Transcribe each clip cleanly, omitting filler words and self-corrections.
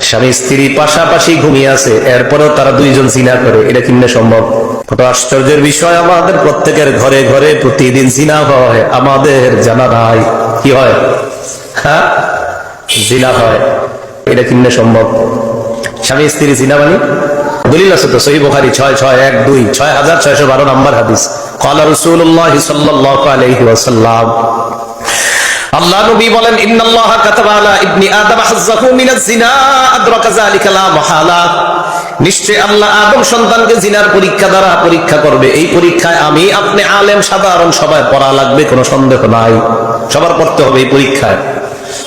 স্বামী স্ত্রী পাশাপাশি ঘুমিয়ে আছে, এরপরেও তারা দুইজন জিনা করে, এটা কিভাবে সম্ভব? কত আশ্চর্যের বিষয়, আমাদের প্রত্যেকের ঘরে ঘরে প্রতিদিন জিনা হয়, আমাদের জানা নাই। কি হয়? হ্যাঁ, জিনা হয়। এটা কিভাবে সম্ভব? স্বামী স্ত্রী জিনা মানে দলিল আছে তো, সহিহ বুখারী 6612 নম্বর হাদিস। ক্বালা রাসূলুল্লাহ সাল্লাল্লাহু আলাইহি ওয়াসাল্লাম, আল্লাহ নবী বলেন, ইন্নাল্লাহা কাতাবা আলা ইবনি আদম হাজ্জাহু মিনাজ জিনা আদরাকা যালিকা লা মাহালা। নিশ্চয় আল্লাহ আদম সন্তানকে জিনার পরীক্ষা দ্বারা পরীক্ষা করবে। এই পরীক্ষায় আমি, আপনি, আলেম, সাধারণ সবাই পড়া লাগবে, কোনো সন্দেহ নাই, সবার পড়তে হবে এই পরীক্ষায়।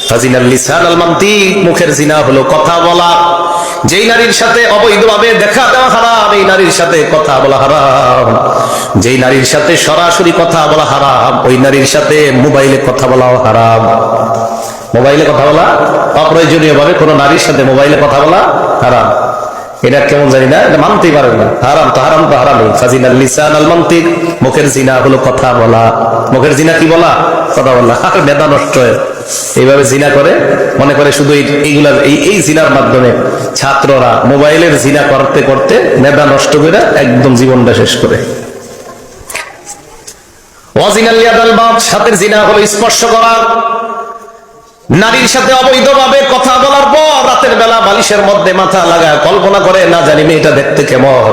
ফাজিনাল লিসান আল মানতিক, মুখের জিনা হলো কথা বলা। যেই নারীর সাথে অবৈধভাবে দেখা দেওয়া হারাম, এই নারীর সাথে কথা বলা হারাম। যেই নারীর সাথে সরাসরি কথা বলা হারাম, ওই নারীর সাথে মোবাইলে কথা বলাও হারাম। মোবাইলে কথা বলা অপ্রয়োজনীয় ভাবে কোন নারীর সাথে মোবাইলে কথা বলা হারাম। এটা কেমন জানি না, এটা মানতেই পারেন না। হারাম তো হারাম তো হারামই। ফাজিনাল লিসান আল মানতিক, মুখের জিনা হলো কথা বলা। মুখের জিনা কি বলা? কথা বলা। আর মেধা নষ্ট হয় এইভাবে জিনা করে, মনে করে শুধু এইগুলা এই জিনার মাধ্যমে ছাত্ররা মোবাইলের জিনা করতে করতে মেধা নষ্ট করে একদম জীবনটা শেষ করে। ওয়াজিনাল ইয়াদাল বাত, হাতের জিনা হলো স্পর্শ করা। নারীর সাথে অবৈধভাবে কথা বলার পর রাতের বেলা বালিশের মধ্যে মাথা লাগায় কল্পনা করে, না জানি মেয়েটা দেখতে কেমন।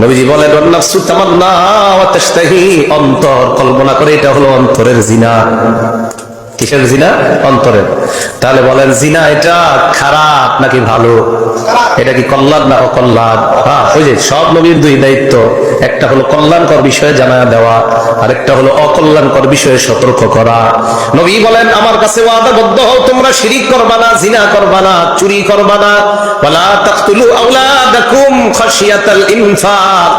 নবীজি বলেন, নাফসু তামান্না ওয়া তাশতাহি, অন্তর কল্পনা করে, এটা হলো অন্তরের জিনা। কিসের জিনা? অন্তরের। তাহলে বলেন, জিনা এটা খারাপ নাকি ভালো? এটা কি কল্যাণ না অকল্যাণ? হ্যাঁ, ওই যে সব নবীর দুই দায়িত্ব, একটা হলো কল্যাণকর বিষয়ে জানা দেওয়া, আর একটা হলো অকল্যাণকর বিষয়ে সতর্ক করা। নবী বলেন, আমার কাছে ওয়াদাবদ্ধ হও, তোমরা শিরিক করবা না, জিনা করবা না, চুরি করবা না। ওয়ালা তাকতুলু আওলাদাকুম খাশিয়াতাল ইনফাক,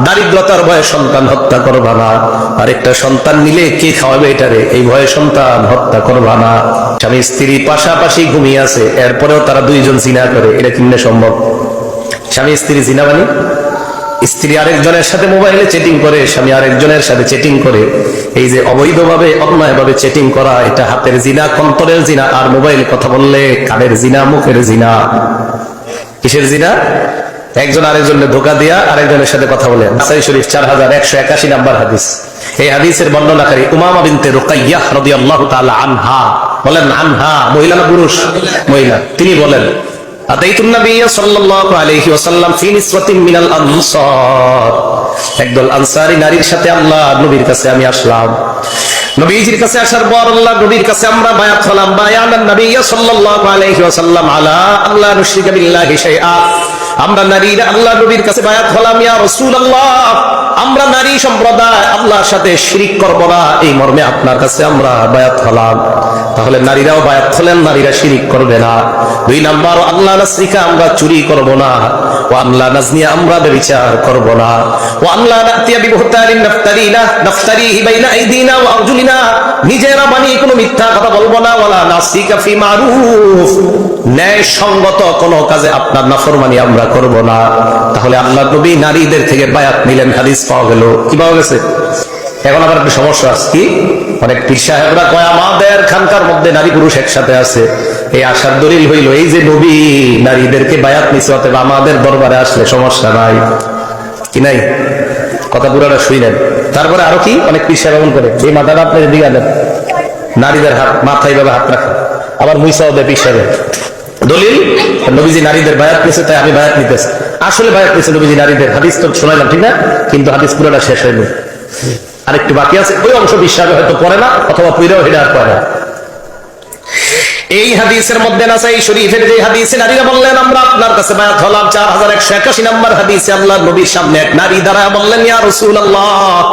দারিদ্রতার ভয়ে সন্তান হত্যা করবা না। আরেকটা সন্তান নিলে কে খাওয়াবে এটারে, এই ভয়ে সন্তান হত্যা করবা না। স্বামী স্ত্রী পাশাপাশি ঘুমিয়ে আছে, এরপরেও তারা দুইজন জিনা করে, এটা কিভাবে সম্ভব? স্বামী স্ত্রী জিনা মানে স্ত্রী আরেকজনের সাথে মোবাইলে চেটিং করে, স্বামী আরেকজনের সাথে চেটিং করে। এই যে অবৈধভাবে অন্যায়ভাবে চেটিং করা, এটা হাতের জিনা, অন্তরের জিনা। আর মোবাইলে কথা বললে কানের জিনা, মুখের জিনা। কিসের জিনা? একজন আরেকজনের ধোকা দিয়া আরেকজনের সাথে কথা বলে। নাসাই শরীফ 4181 নম্বর হাদিস। এই হাদিসের বর্ণনাকারী উমামা বিনতে রুকাইয়াহ রাদিয়াল্লাহু তাআলা আনহা বলেন, আনহা মহিলা না পুরুষ? মহিলা। তিনি বলেন, আতাইতুন নবী সাল্লাল্লাহু আলাইহি ওয়াসাল্লাম ফি নিসওয়াতিন মিনাল আনসার, একদল আনসারী নারীর সাথে আল্লাহ নবীর কাছে আমি আসলাম। নবীজির কাছে আসার পর আল্লাহ নবীর কাছে আমরা বায়াত হলাম। বায়ানান নবী সাল্লাল্লাহু আলাইহি ওয়াসাল্লাম আলা আল্লাহ নুশরিকা বিল্লাহি শাইআ, আমরা নারীরা আল্লাহ নবীর কাছে বায়াত হলাম, ইয়া রাসূলুল্লাহ, আমরা নারী সম্প্রদায় আল্লাহর সাথে শিরিক করব না, এই মর্মে আপনার কাছে আমরা বায়াত হলাম। তাহলে নারীরাও বায়াত হলেন, নারীরা শিরিক করবে না। দুই নাম্বার, আল্লাহ নাসরিকা, আমরা চুরি করব না। ওয়া আল্লাহ নাজনিয়া, আমরা ব্যভিচার করব না। ওয়া আল্লাহ নাতিয়া বিবুহতানিন নাফতারিহি বাইনা আইদিনা ওয়া আরজুলিনা, নিজেরা বানিয়ে কোনো মিথ্যা কথা বলবো না। ওয়ালা নাসিকা ফি মারুফ, ন্যায় সঙ্গত কোনো কাজে আপনার নাফরমানি আমরা করব না। তাহলে আল্লাহ নবী নারীদের থেকে বায়াত নিলেন, হাদিস পাওয়া গেল। কি পাওয়া গেছে? এখন আবার একটা সমস্যা আছে, কি? অনেক পীর সাহেবরা কয় আমাদের খানকার মধ্যে নারী পুরুষ একসাথে আছে। এই আশার দলিল হইল, এই যে নবী নারীদেরকে বায়াত নিছে, অতএব আমাদের দরবারে আসলে সমস্যা নাই। কি নাই? কথা পুরাটা শুইলেন। তারপরে আরো কি অনেক পীর সাহেব এমন করে, এই মাথাটা আপনি দিকে আনেন, নারীদের হাত মাথায় ভাবে হাত রাখেন, আবার মুইসাও দেয় পীর সাহেবের। দলিল, নবীজি নারীদের বায়াত নিছে, তাই আমি বায়াত নিতেছি। আসলে বায়াত নিছে নবীজি নারীদের, হাদিস তো শোনাইলাম, ঠিক না? কিন্তু হাদিস পুরোটা শেষ হয়নি, আরেকটু বাকি আছে। ওই অংশ বিশ্বাস হয়তো পড়ে না, অথবা পুরো হেডে আর পড়ে না। এই হাদিসের মধ্যে নাসাই শরীফের যে হাদিসে নারীরা বললেন, আমরা আপনার কাছে বায়াত হলাম, 4181 নম্বর হাদিসে আল্লাহ নবীর সামনে এক নারী দাঁড়ায় বললেন, ইয়া রাসূলুল্লাহ,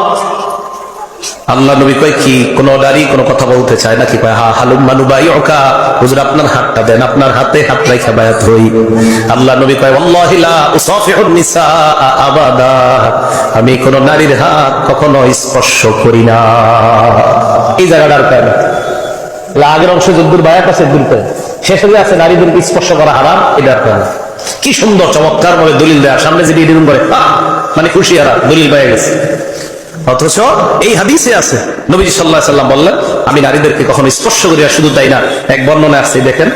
আল্লাহ নবী কয়, কি কোন নারী কোন কথা বলতে চায় নাকি? কয়, হা হালুম্মা নুবাইউকা, হুজুর আপনার হাতটা দেন, আপনার হাতে হাত রাখা বায়াত হই। আল্লাহ নবী কয়, ওয়াল্লাহি লা উসাফিহুন নিসা আবাদা, আমি কোন নারীর হাত কখনো স্পর্শ করি না। এই জায়গাটার কয় না, আগের অংশ যদ্দুর বায়াত আছে দূর করে শেষ হয়ে আছে নারীদেরকে স্পর্শ করা হারাম, এটার কয় না। কি সুন্দর চমৎকার ভাবে দলিল দেয়া, সামনে যদি এরকম করে মানে খুশি হারা দলিল পায়ে গেছে। অথচ এই হাদিসে আছে নবীজি সাল্লাল্লাহু আলাইহি ওয়াসাল্লাম বললেন, আমি নারীদেরকে কখনো স্পর্শ করি না। শুধু তাই না, এক বর্ণনা আছে, দেখেন,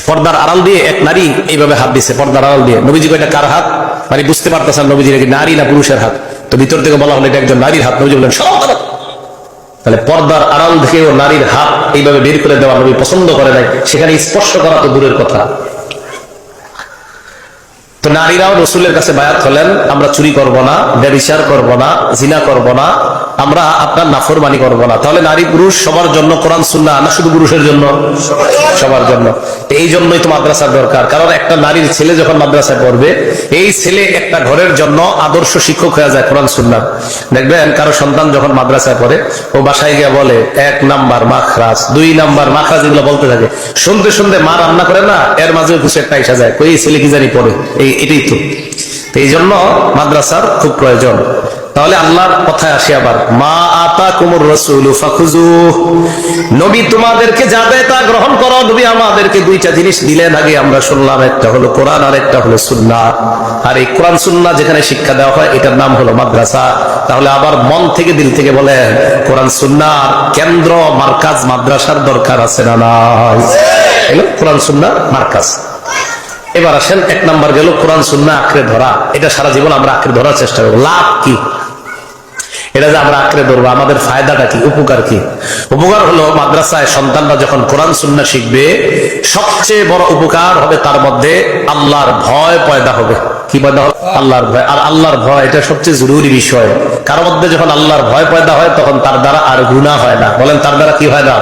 পর্দার আড়াল দিয়ে এক নারী এইভাবে হাত দিছে, পর্দার আড়াল দিয়ে। নবীজি কয় এটা কার হাত? মানে বুঝতে পারতেছেন নবীজির নারী না পুরুষের হাত। তো ভিতর থেকে বলা হলো এটা একজন নারীর হাত। নবীজি বললেন সরাও তারা। তাহলে পর্দার আড়াল থেকেও নারীর হাত এইভাবে বের করে দেওয়া নবী পছন্দ করে নাই, সেখানে স্পর্শ করা তো দূরের কথা। তো নারীরাও রসুলের কাছে বায়াত হলেন, আমরা চুরি করব না, ব্যভিচার করব না, জিনা করব না, আমরা আপনার নাফরমানি করব না। তাহলে নারী পুরুষ সবার জন্য কোরআন সুন্নাহ না শুধু পুরুষের জন্য? সবার জন্য। এই জন্যই তো মাদ্রাসার দরকার, কারণ একটা নারীর ছেলে যখন মাদ্রাসায় পড়বে, এই ছেলে একটা ঘরের জন্য আদর্শ শিক্ষক হয়ে যায় কোরআন সুন্নাহ। দেখবেন কারো সন্তান যখন মাদ্রাসায় পড়ে, ও বাসায় গিয়ে বলে 1 নাম্বার মাখরাজ, 2 নাম্বার মাখরাজ, এগুলো বলতে থাকে। শুনতে শুনতে মা রান্না করে না, এর মাঝে কিছু একটা এসে যায়, কই ছেলে কি জানি পড়ে। এটাই তো। এই জন্য মাদ্রাসার খুব প্রয়োজন। তাহলে আল্লাহর কথায় আসি আবার, মা আতাকুমুর রাসূলু ফাখুযুহ, নবী তোমাদেরকে যা দেয় তা গ্রহণ করো। নবী আমাদেরকে 2টা জিনিস দিলেন আগে, আমরা শুনলাম, একটা হলো কোরআন আর একটা হলো সুন্নাহ। আর এই কোরআন সুন্নাহ যেখানে শিক্ষা দেওয়া হয় এটার নাম হলো মাদ্রাসা। তাহলে আবার মন থেকে দিল থেকে বলেন, কোরআন সুন্নাহ কেন্দ্র মার্কাজ মাদ্রাসার দরকার আছে না নাই? কোরআন সুন্নাহ মার্কাজ। এবার আসেন, 1 নাম্বার গেল কোরআন সুন্নাহ আঁকড়ে ধরা। এটা সারা জীবন আমরা আঁকড়ে ধরার চেষ্টা করবো। লাভ কি? এটা যে আমরা আঁকড়ে ধরবো, আমাদের ফায়দাটা কি, উপকার কি? উপকার হলো মাদ্রাসায় সন্তানরা যখন কোরআন সুন্নাহ শিখবে, সবচেয়ে বড় উপকার হবে তার মধ্যে আল্লাহর ভয় পয়দা হবে। কি পয়দা হবে? আল্লাহর ভয়। আর আল্লাহর ভয় এটা সবচেয়ে জরুরি বিষয়। কারোর মধ্যে যখন আল্লাহর ভয় পয়দা হয়, তখন তার দ্বারা আর গুনাহ হয় না। বলেন তার দ্বারা কি হয় না?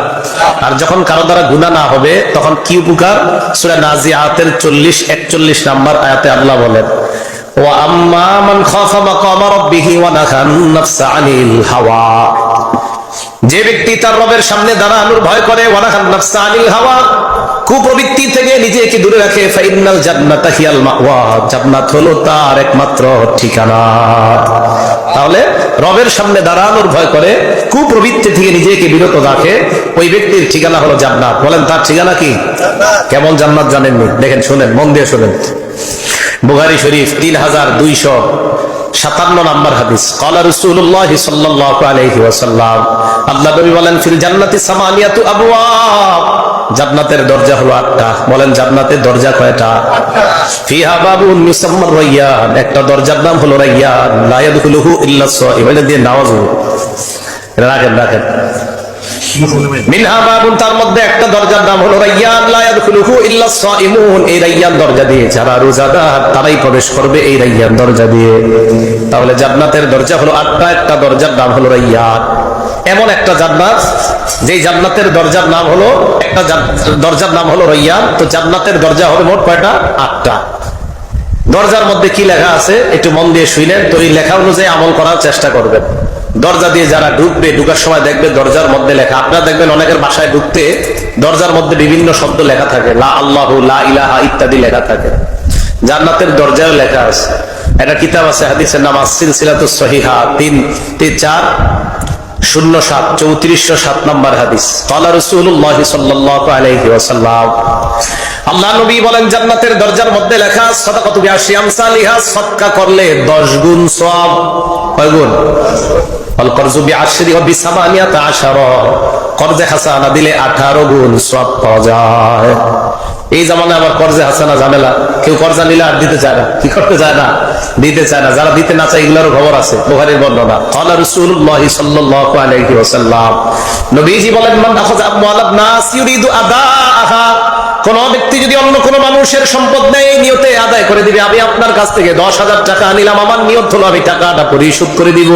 আর যখন কারো দ্বারা গুনাহ না হবে, তখন কি উপকার? সূরা নাজিআতের 40-41 নাম্বার আয়াতে আল্লাহ বলেন, ওয়া আম্মা মান খাফা মাকামা রাব্বিহি ওয়া নাহান নাফসা আনিল হাওয়া, যে ব্যক্তি তার রবের সামনে দাঁড়ানোর ভয় করে, ওয়া নাহান নাফসা আনিল হাওয়া, কুপ্রবৃত্তি থেকে নিজেকে দূরে রাখে, ফাইনাল জান্নাতা হিয়াল মাওয়া, জান্নাত হলো তার একমাত্র ঠিকানা। তাহলে রবের সামনে দাঁড়ানোর ভয় করে, কুপ্রবৃত্তি থেকে নিজেকে বিরত রাখে, ওই ব্যক্তির ঠিকানা হলো জান্নাত। বলেন তার ঠিকানা কি? কেমন জান্নাত জানেননি? দেখেন, শুনেন, মন দিয়ে শুনেন। বুখারী শরীফ 3257 নাম্বার হাদিস, ক্বালা রাসূলুল্লাহ সাল্লাল্লাহু আলাইহি ওয়াসাল্লাম, আল্লাহ নবী বলেন, ফিল জান্নাতি সামানিয়াতু আবওয়াব, জান্নাতের দরজা হলো 8টা। বলেন জান্নাতের দরজা কয়টা? ফিহা বাবুন মুসাম্মার রায়্যান, একটা দরজার নাম হলো রায়্যান, লা ইয়াদখুলুহু ইল্লা সাইম। এটা দিয়ে নামাজ হবে, রাখেন। মিনহা বাবুন, তার মধ্যে একটা দরজার নাম হলো রায়্যান, লা ইয়াদখুলুহু ইল্লা সাইমুন, এই রায়্যান দরজা দিয়ে যারা রোজাদার তারাই প্রবেশ করবে এই রায়্যান দরজা দিয়ে। তাহলে জান্নাতের দরজা হলো 8টা, একটা দরজার নাম হলো রায়্যান। এমন একটা জান্নাত, যে জান্নাতের দরজার নাম হলো, একটা দরজার নাম হলো রায়্যান। তো জান্নাতের দরজা হবে মোট কয়টা? 8টা। দরজার মধ্যে কি লেখা আছে একটু মন দিয়ে শুনেন, তো এই লেখা অনুযায়ী আমল করার চেষ্টা করবেন। দরজা দিয়ে যারা ঢুকবে, ঢুকার সময় দেখবে দরজার মধ্যে লেখা, আপনারা দেখবেন অনেকের বাসায় ঢুকতে দরজার মধ্যে বিভিন্ন শব্দ লেখা থাকে, লা আল্লাহু, লা ইলাহা ইত্যাদি লেখা থাকে। জান্নাতের দরজায় লেখা আছে। একটা কিতাব আছে, হাদিসের নাম সিলসিলাতুস সহিহা 3407 নাম্বার হাদিস। ক্বালা রাসূলুল্লাহ সাল্লাল্লাহু আলাইহি ওয়াসাল্লাম, আল্লাহ নবী বলেন, জান্নাতের দরজার মধ্যে লেখা, সাদাকাতু বিআশরি আমসালিহা, সাদকা করলে 10 গুণ সওয়াব। কয় গুণ? আল করজু বিআশরি ওয়া বিসামানিয়াতা আশারা, করজে হাসানা দিলে 18 গুণ সওয়াব পাওয়া যায়। এই জামানায় আবার কর্জে হাসানা ঝামেলা, কেউ কর্জা নিলে আর দিতে চায় না। কি করতে চায় না? দিতে চায় না। যারা দিতে না চায় এগুলোরও খবর আছে, বুখারীর বর্ণনা। ক্বালা রাসূলুল্লাহ সাল্লাল্লাহু আলাইহি ওয়াসাল্লাম, নবীজি বলেন, মান আখাযা আমওয়ালান নাস ইউরিদু আদাআহা, কোন ব্যক্তি যদি অন্য কোন মানুষের সম্পদ নেয়, নিয়তে আদায় করে দিবে, আমি আপনার কাছ থেকে 10,000 টাকা নিলাম, আমার নিয়ত হলো আমি টাকাটা পরিশোধ করে দিব।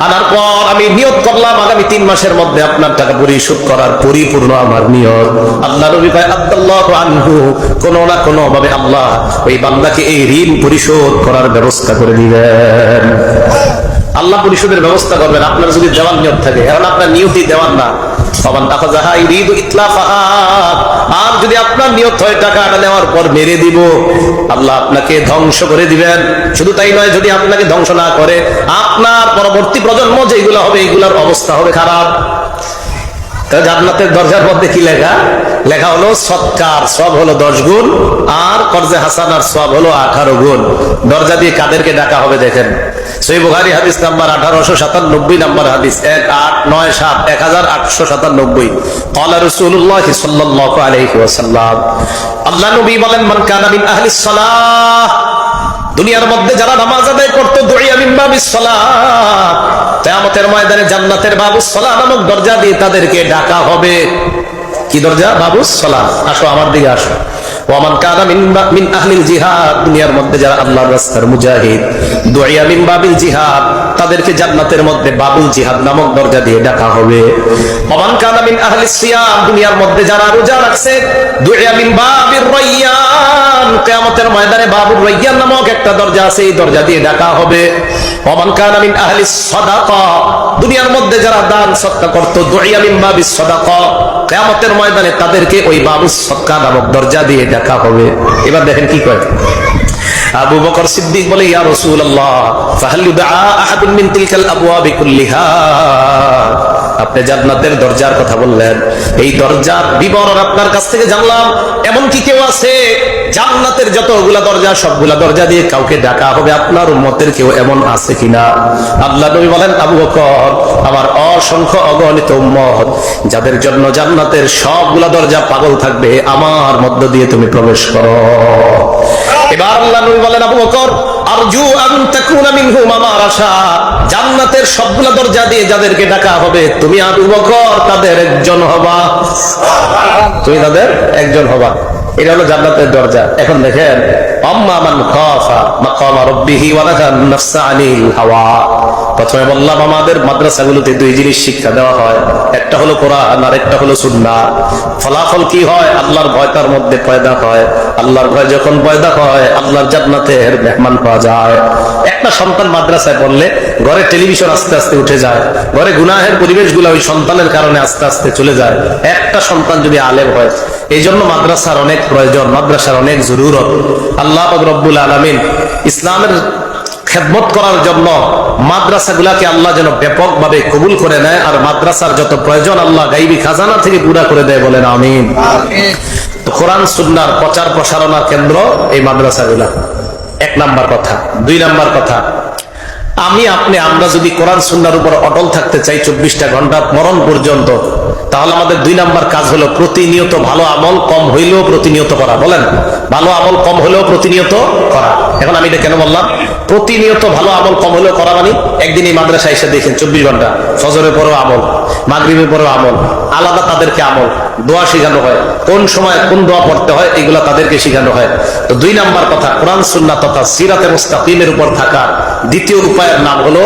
আনার পর আমি নিয়ত করলাম আগামী 3 মাসের মধ্যে আপনার টাকা পরিশোধ করার পরিপূর্ণ আমার নিয়ত। আল্লাহ নবী কয়, আল্লাহু আনহু, কোন না কোন ভাবে আল্লাহ ওই বান্দাকে এই ঋণ পরিশোধ করার ব্যবস্থা করে দিবেন। আল্লাহ পরিশোধের ব্যবস্থা করবেন আপনার যদি দেওয়ার নিয়ত থাকে। এখন আপনার নিয়তই দেওয়ার না, আর যদি আপনার নিয়ত হয় টাকাটা নেওয়ার পর মেরে দিব, আল্লাহ আপনাকে ধ্বংস করে দিবেন। শুধু তাই নয়, যদি আপনাকে ধ্বংস না করে, আপনার পরবর্তী প্রজন্ম যেগুলো হবে এগুলোর অবস্থা হবে খারাপ। জান্নাতের দরজার মধ্যে কি লেখা? লেখা হলো সৎকার সব হলো 10 গুণ, আর কর্জে হাসানার সব হলো 18 গুণ। দরজা দিয়ে কাদেরকে ডাকা হবে দেখেন, সহিহ বুখারী হাদিস নাম্বার 1897 নাম্বার হাদিস 1897 1897 ক্বালা রাসূলুল্লাহ সাল্লাল্লাহু আলাইহি ওয়াসাল্লাম, আল্লাহ নবী বলেন, মান কানা মিন আহলিস সালাহ, দুনিয়ার মধ্যে যারা নামাজ আদায় করত, দুইয়া মিন বাবিস সালাহ, কিয়ামতের ময়দানে জান্নাতের বাবুস সালাহ নামক দরজা দিয়ে তাদেরকে ডাকা হবে। কি দরজা? বাবুস সালাহ। আসো আমার দিকে আসো। ওয়ামান কানা মিন আহলিল জিহাদ, দুনিয়ার মধ্যে যারা আল্লাহর রাস্তার মুজাহিদ, দুইয়া মিন বাবিল জিহাদ, তাদেরকে জান্নাতের মধ্যে বাবুল জিহাদ নামক দরজা দিয়ে ডাকা হবে। ওয়ামান কানা মিন আহলিস সিয়াম, দুনিয়ার মধ্যে যারা রোজা রাখছে, দুইয়া মিন বাবির রায়্যান, কিয়ামতের ময়দানে বাবুর রায়্যান নামক একটা দরজা আছে, এই দরজা দিয়ে ডাকা হবে। ওয়ামান কানা মিন আহলিস সাদাকা, দুনিয়ার মধ্যে যারা দান সদকা করত, দুইয়া মিন বাবিস সাদাকা, কিয়ামতের ময়দানে তাদেরকে ওই বাবুস সাদকা নামক দরজা দিয়ে ডাকা হবে। এবার দেখেন কি কয় আবু বকর সিদ্দিক বলে, ইয়া রাসূলুল্লাহ ফাহাল ইউদআ আহাদুন মিন তিলকাল আবওয়াবি কুল্লিহা, আপনি জান্নাতের দরজার কথা বললেন, এই দরজার বিবরণ আপনার কাছ থেকে জানলাম, এমন কি কেউ আছে জান্নাতের যতগুলা দরজা সবগুলা দরজা দিয়ে কাউকে ডাকা হবে, আপনার উম্মতের কেউ এমন আছে কিনা? আল্লাহ নবী বলেন, আবু বকর, আমার অসংখ্য অগণিত উম্মত যাদের জন্য জান্নাতের সবগুলা দরজা পাগল থাকবে, আমার মধ্য দিয়ে তুমি প্রবেশ করো। এবার আল্লাহ নবী বলেন, আবু বকর, আরজু আন তাকুনা মিনহুম, আমার আশা জান্নাতের সবগুলা দরজা দিয়ে যাদেরকে ডাকা হবে, তুমি আবু বকর তাদের একজন হবা, তুমি তাদের একজন হবা। এটা হলো জান্নাতের দরজা। এখন দেখেন, আম্মা মান খাফা মাকাম রাব্বিহি ওয়া নাহা নাফসা আনিল হাওয়া। প্রথমে বললাম আমাদের মাদ্রাসাগুলোতে দুই জিনিস শিক্ষা দেওয়া হয়, একটা হলো কোরআন আর একটা হলো সুন্নাহ। ফলাফল কি হয়? আল্লাহর ভয় তার মধ্যে পয়দা হয়। আল্লাহর ভয় যখন পয়দা হয়, আল্লাহর জান্নাতের মেহমান পাওয়া যায়। একটা সন্তান মাদ্রাসায় পড়লে ঘরে টেলিভিশন আস্তে আস্তে উঠে যায়, ঘরে গুনাহের পরিবেশগুলো ওই সন্তানের কারণে আস্তে আস্তে চলে যায়। একটা সন্তান যদি আলেম হয়, এই জন্য মাদ্রাসার অনেক প্রয়োজন, মাদ্রাসার অনেক জরুরত। আল্লাহ পাক রব্বুল আলামিন ইসলামের খেদমত করার জন্য মাদ্রাসাগুলাকে আল্লাহ যেন ব্যাপকভাবে কবুল করে নেয়, আর মাদ্রাসার যত প্রয়োজন আল্লাহ গাইবী খাজানা থেকে পুরা করে দেয়, বলেন আমিন। তো কোরআন সুন্নাহর প্রচার প্রসারণার কেন্দ্র এই মাদ্রাসাগুলা, এক নাম্বার কথা। দুই নাম্বার কথা, আমি আপনি আমরা যদি কোরআন সুন্নাহর উপর অটল থাকতে চাই 24টা ঘন্টা মরণ পর্যন্ত, তাহলে আমাদের দুই নাম্বার কাজ হলো প্রতিনিয়ত ভালো আমল কম হইলেও প্রতিনিয়ত করা। বলেন, ভালো আমল কম হলেও প্রতিনিয়ত করা। এখন আমি এটা কেন বললাম? প্রতিনিয়ত ভালো আমল কম হলেও করা মানে, একদিন এই মাদ্রাসায় এসে দেখেন 24 ঘন্টা ফজরের পরেও আমল, মাগরিবের পরেও আমল, আলাদা তাদেরকে আমল, দোয়া শেখানো হয়, কোন সময় কোন দোয়া পড়তে হয় এগুলা তাদেরকে শেখানো হয়। তো দুই নাম্বার কথা, কোরআন সুন্নাহ তথা সিরাতে মুস্তাকিমের উপর থাকা দ্বিতীয় উপায়ের নাম হলো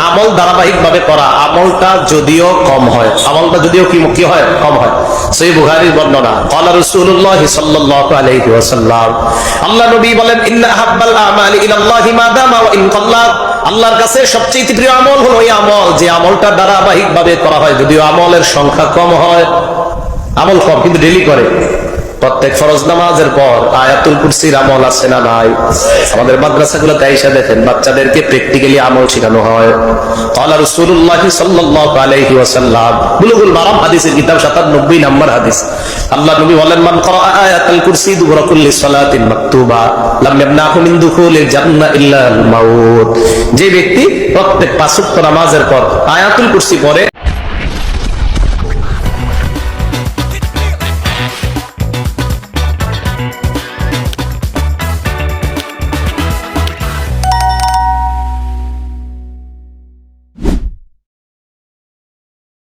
আমল ধারাবাহিকভাবে করা। আমলটা যদিও কম হয়, আমলটা যদিও কি হয়? কম হয়। সহিহ বুখারীর বর্ণনা, ক্বালা রাসূলুল্লাহ সাল্লাল্লাহু আলাইহি ওয়াসাল্লাম, আল্লাহ নবী বলেন, ইন্না আহাব্বাল আমালি ইলাল্লাহি মা দামা ওয়া ইন কাল্লা, আল্লাহর কাছে সবচেয়ে প্রিয় আমল হলো ওই আমল যে আমলটা ধারাবাহিকভাবে করা হয়, যদিও আমলের সংখ্যা কম হয়। আমল কম কিন্তু ডেইলি করে। প্রত্যেক ফরজ নামাজের পর আয়াতুল কুরসির আমল আছে না নাই? আমাদের মাদ্রাসাগুলোতে আইসা দেখেন বাচ্চাদেরকে প্র্যাকটিক্যালি আমল শেখানো হয়। ক্বালা রাসূলুল্লাহ সাল্লাল্লাহু আলাইহি ওয়াসাল্লাম, বুলুগুল মারাম হাদিসের কিতাব 97 নম্বর হাদিস, আল্লাহ নবী বলেন, মান ক্বারা আয়াতুল কুরসি দুবরা কুল্লি সালাতিন মাকতুবা লাম ইয়ামনাহু মিন দুখুলিল জান্নাহ ইল্লা আল মাউত। যে ব্যক্তি প্রত্যেক 5 ওয়াক্ত নামাজের পর আয়াতুল কুরসি পড়ে